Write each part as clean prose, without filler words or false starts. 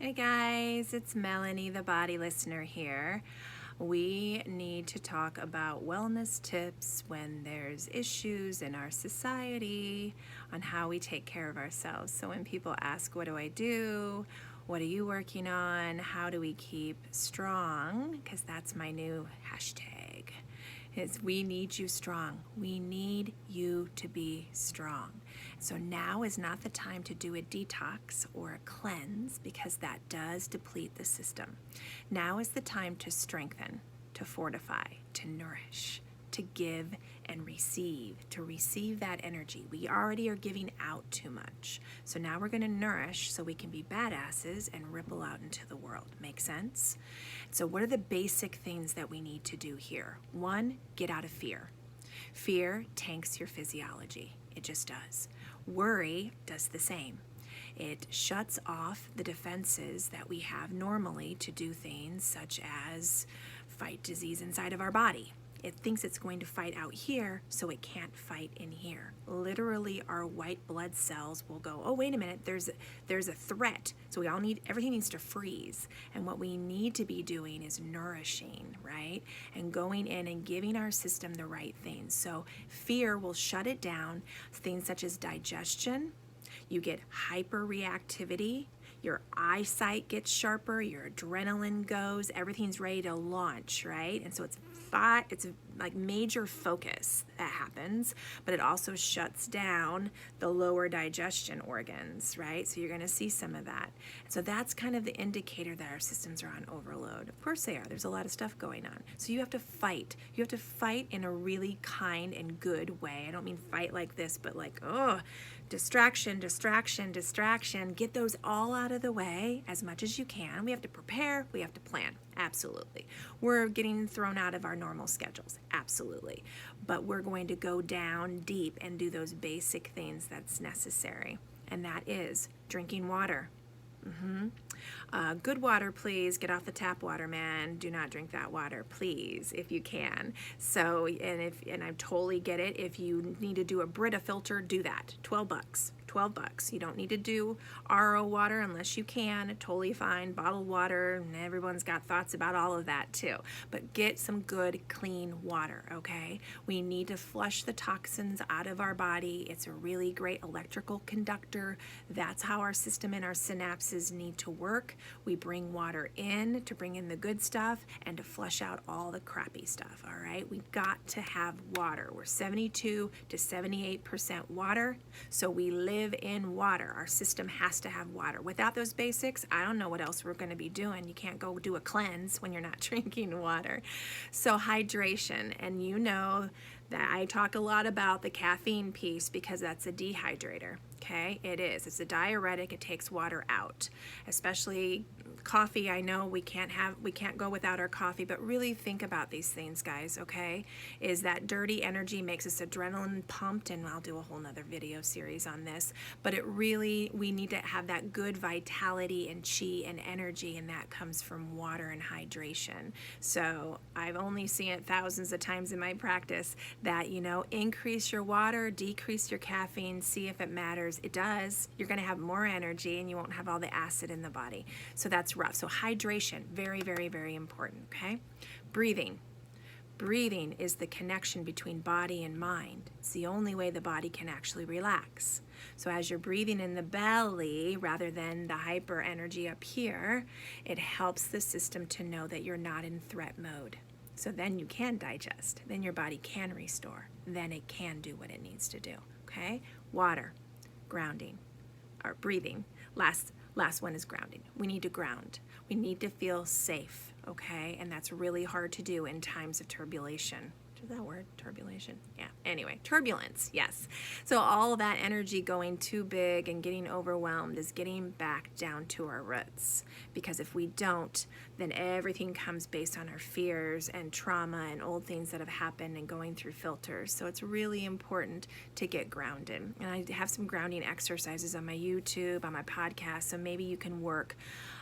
Hey guys, it's Melanie, the body listener here. We need to talk about wellness tips when there's issues in our society on how we take care of ourselves. So when people ask, what do I do? What are you working on? How do we keep strong? Because that's my new hashtag. Is we need you strong. We need you to be strong. So now is not the time to do a detox or a cleanse because that does deplete the system. Now is the time to strengthen, to fortify, to nourish, to give and to receive that energy. We already are giving out too much. So now we're going to nourish so we can be badasses and ripple out into the world. Make sense? So what are the basic things that we need to do here? One, get out of fear. Fear tanks your physiology. It just does. Worry does the same. It shuts off the defenses that we have normally to do things such as fight disease inside of our body. It thinks it's going to fight out here, so it can't fight in here. Literally, our white blood cells will go, oh, wait a minute, there's a threat. So everything needs to freeze. And what we need to be doing is nourishing, right? And going in and giving our system the right things. So fear will shut it down. Things such as digestion, you get hyperreactivity, your eyesight gets sharper, your adrenaline goes, everything's ready to launch, right? And so it's like major focus that happens, but it also shuts down the lower digestion organs, right? So you're going to see some of that. So that's kind of the indicator that our systems are on overload. Of course they are. There's a lot of stuff going on. So you have to fight. You have to fight in a really kind and good way. I don't mean fight like this, but like, distraction, distraction, distraction. Get those all out of the way as much as you can. We have to prepare. We have to plan. Absolutely. We're getting thrown out of our normal schedules. Absolutely. But we're going to go down deep and do those basic things that's necessary. And that is drinking water. Good water, please. Get off the tap water, man. Do not drink that water, please, if you can. So, and I totally get it. If you need to do a Brita filter, do that. $12. $12. You don't need to do RO water unless you can. Totally fine. Bottled water, and everyone's got thoughts about all of that too. But get some good, clean water, okay? We need to flush the toxins out of our body. It's a really great electrical conductor. That's how our system and our synapses need to work. We bring water in to bring in the good stuff and to flush out all the crappy stuff, all right? We've got to have water. We're 72 to 78% water, so we live in water. Our system has to have water. Without those basics, I don't know what else we're going to be doing. You can't go do a cleanse when you're not drinking water. So hydration, and you know that I talk a lot about the caffeine piece because that's a dehydrator. Okay, it is. It's a diuretic. It takes water out, especially coffee. I know we can't go without our coffee, but really think about these things, guys. Okay, is that dirty energy makes us adrenaline pumped, and I'll do a whole nother video series on this. But we need to have that good vitality and chi and energy, and that comes from water and hydration. So I've only seen it thousands of times in my practice that increase your water, decrease your caffeine, see if it matters. It does. You're going to have more energy and you won't have all the acid in the body. So that's rough. So hydration, very, very, very important, okay? Breathing. Breathing is the connection between body and mind. It's the only way the body can actually relax. So as you're breathing in the belly rather than the hyper energy up here, it helps the system to know that you're not in threat mode. So then you can digest. Then your body can restore. Then it can do what it needs to do, okay? Water. Grounding, or breathing. Last one is grounding. We need to ground. We need to feel safe, okay? And that's really hard to do in times of turbulation. Is that word? Turbulation? Yeah. Anyway, turbulence, yes. So all that energy going too big and getting overwhelmed is getting back down to our roots. Because if we don't, then everything comes based on our fears and trauma and old things that have happened and going through filters. So it's really important to get grounded. And I have some grounding exercises on my YouTube, on my podcast, so maybe you can work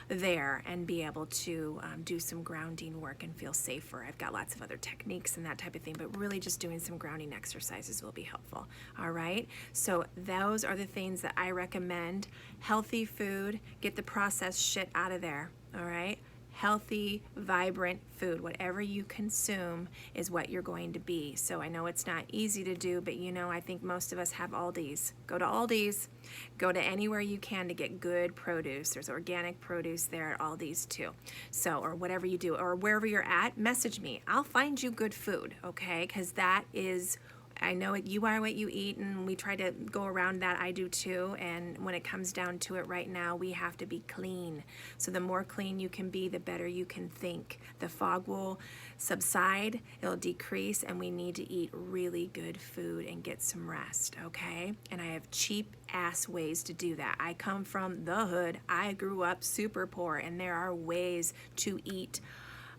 there and be able to do some grounding work and feel safer. I've got lots of other techniques and that type of thing anything, but really just doing some grounding exercises will be helpful. All right, so those are the things that I recommend. Healthy food, get the processed shit out of there. All right, healthy, vibrant food. Whatever you consume is what you're going to be. So I know it's not easy to do, but I think most of us have Aldi's. Go to Aldi's. Go to anywhere you can to get good produce. There's organic produce there at Aldi's too. So, or whatever you do, or wherever you're at, message me. I'll find you good food, okay? Because that is, I know you are what you eat, and we try to go around that. I do too. And when it comes down to it right now, we have to be clean. So the more clean you can be, the better you can think. The fog will subside, it'll decrease, and we need to eat really good food and get some rest, okay? And I have cheap ass ways to do that. I come from the hood. I grew up super poor, and there are ways to eat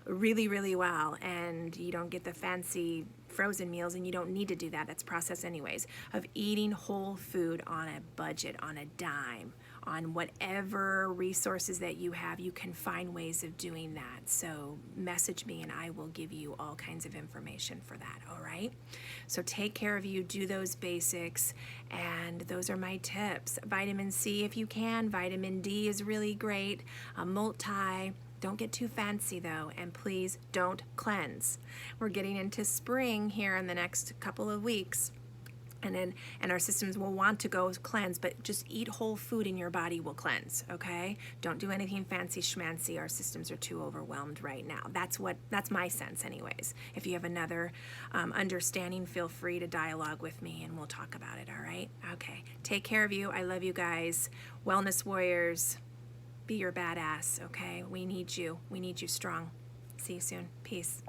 really, really well, and you don't get the fancy frozen meals, and you don't need to do that. That's processed anyways. Of eating whole food on a budget, on a dime, on whatever resources that you have, you can find ways of doing that. So message me and I will give you all kinds of information for that, all right? So take care of you, do those basics, and those are my tips. Vitamin C if you can. Vitamin D is really great. A multi. Don't get too fancy though, and please don't cleanse. We're getting into spring here in the next couple of weeks, and our systems will want to go cleanse, but just eat whole food and your body will cleanse, okay? Don't do anything fancy schmancy. Our systems are too overwhelmed right now. That's my sense anyways. If you have another understanding, feel free to dialogue with me and we'll talk about it, all right? Okay, take care of you. I love you guys. Wellness warriors. Be your badass, okay? We need you. We need you strong. See you soon. Peace.